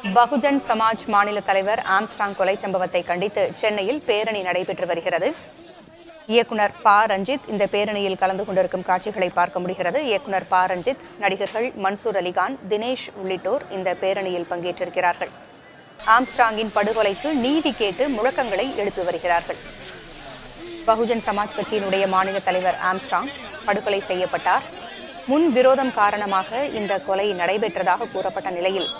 பகுஜன் சமாஜ் மாநில தலைவர் ஆம்ஸ்ட்ராங் கொலை சம்பவத்தை கண்டித்து சென்னையில் பேரணி நடைபெற்று வருகிறது. இயக்குனர் ப. ரஞ்சித் இந்த பேரணியில் கலந்து கொண்டிருக்கும் காட்சிகளை பார்க்க முடிகிறது. இயக்குனர் ப. ரஞ்சித், நடிகர்கள் மன்சூர் அலிகான், தினேஷ் உள்ளிட்டோர் இந்த பேரணியில் பங்கேற்றிருக்கிறார்கள். ஆம்ஸ்ட்ராங்கின் படுகொலைக்கு நீதி கேட்டு முழக்கங்களை எழுப்பி வருகிறார்கள். பகுஜன் சமாஜ் கட்சியினுடைய மாநில தலைவர் ஆம்ஸ்ட்ராங் படுகொலை செய்யப்பட்டார். முன் விரோதம் காரணமாக இந்த கொலை நடைபெற்றதாக கூறப்பட்ட நிலையில்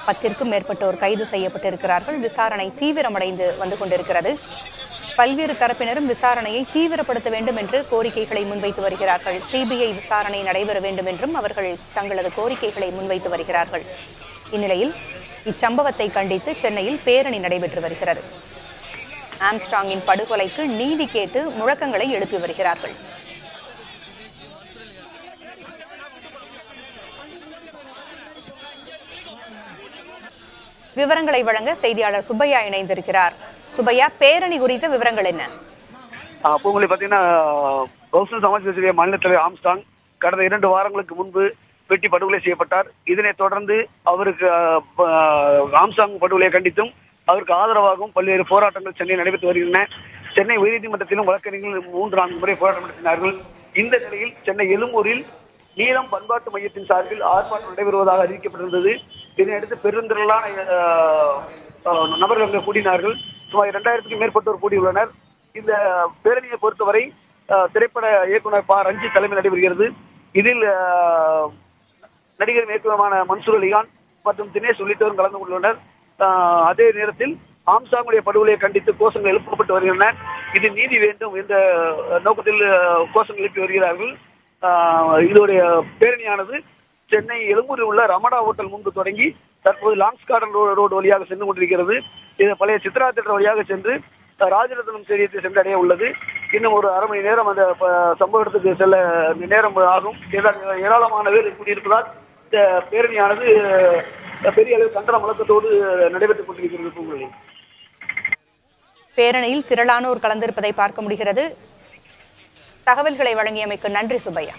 10க்கும் மேற்பட்டோர் கைது செய்யப்பட்டிருக்கிறார்கள். விசாரணை தீவிரமடைந்து வந்து கொண்டிருக்கிறது. பல்வேறு தரப்பினரும் விசாரணையை தீவிரப்படுத்த வேண்டும் என்று கோரிக்கைகளை முன்வைத்து வருகிறார்கள். சிபிஐ விசாரணை நடைபெற வேண்டும் என்றும் அவர்கள் தங்களது கோரிக்கைகளை முன்வைத்து வருகிறார்கள். இந்நிலையில் இச்சம்பவத்தை கண்டித்து சென்னையில் பேரணி நடைபெற்று வருகிறது. ஆம்ஸ்ட்ராங்கின் படுகொலைக்கு நீதி கேட்டு முழக்கங்களை எழுப்பி வருகிறார்கள். விவரங்களை வழங்க செய்தியாளர் சுப்பையா இணைந்திருக்கிறார். சுப்பையா, பேரணி குறித்த விவரங்கள் என்ன? உங்களுக்கு பாத்தீங்கன்னா பகுஜன் சமாஜ் கட்சியுடைய மாநில தலைவர் ஆம்ஸ்ட்ராங் கடந்த 2 வாரங்களுக்கு முன்பு வெட்டி படுகொலை செய்யப்பட்டார். இதனைத் தொடர்ந்து அவருக்கு ஆம்ஸ்ட்ராங் படுகொலையை கண்டித்தும் அவருக்கு ஆதரவாகவும் பல்வேறு போராட்டங்கள் சென்னையில் நடைபெற்று வருகின்றன. சென்னை உயர்நீதிமன்றத்திலும் வழக்கறிஞர்கள் 3-4 முறை போராட்டம் நடத்தினார்கள். இந்த நிலையில் சென்னை எழும்பூரில் நீளம் பண்பாட்டு மையத்தின் சார்பில் ஆர்ப்பாட்டம் நடைபெறுவதாக அறிவிக்கப்பட்டிருந்தது. இதனையடுத்து பெருந்திரளான நபர்கள் அங்கு கூடினார்கள். சுமார் 2000க்கும் மேற்பட்டோர் கூடியுள்ளனர். இந்த பேரணியை பொறுத்தவரை திரைப்பட இயக்குனர் ப. ரஞ்சித் தலைமை நடைபெறுகிறது. இதில் நடிகர் இயக்குனருமான மன்சூர் அலிகான் மற்றும் தினேஷ் உள்ளிட்டோரும் கலந்து கொண்டுள்ளனர். அதே நேரத்தில் ஆம்ஸ்ட்ராங்குடைய படுகொலையை கண்டித்து கோஷங்கள் எழுப்பப்பட்டு வருகின்றன. இது நீதி வேண்டும் என்ற நோக்கத்தில் கோஷங்கள் எழுப்பி வருகிறார்கள். இதோடைய பேரணியானது சென்னை எழும்பூரில் உள்ள ரமணா ஹோட்டல் முன்பு தொடங்கி தற்போது லாங்ஸ் கார்டன் ரோடு வழியாக சென்று கொண்டிருக்கிறது. இது பழைய சித்ரா தியேட்டர் வழியாக சென்று ராஜரத்னம் ஸ்டேடியத்தை சென்றடைய உள்ளது. இன்னும் ஒரு அரை மணி நேரம் அந்த சம்பவ இடத்துக்கு செல்ல நேரம் ஆகும். ஏராளமான பேர் கூடியிருப்பதால் இந்த பேரணியானது பெரிய அளவு கண்டன முழக்கத்தோடு நடைபெற்றுக் கொண்டிருக்கிறது. பேரணியில் திரளானோர் கலந்திருப்பதை பார்க்க முடிகிறது. தகவல்களை வழங்கியமைக்கு நன்றி சுப்பையா.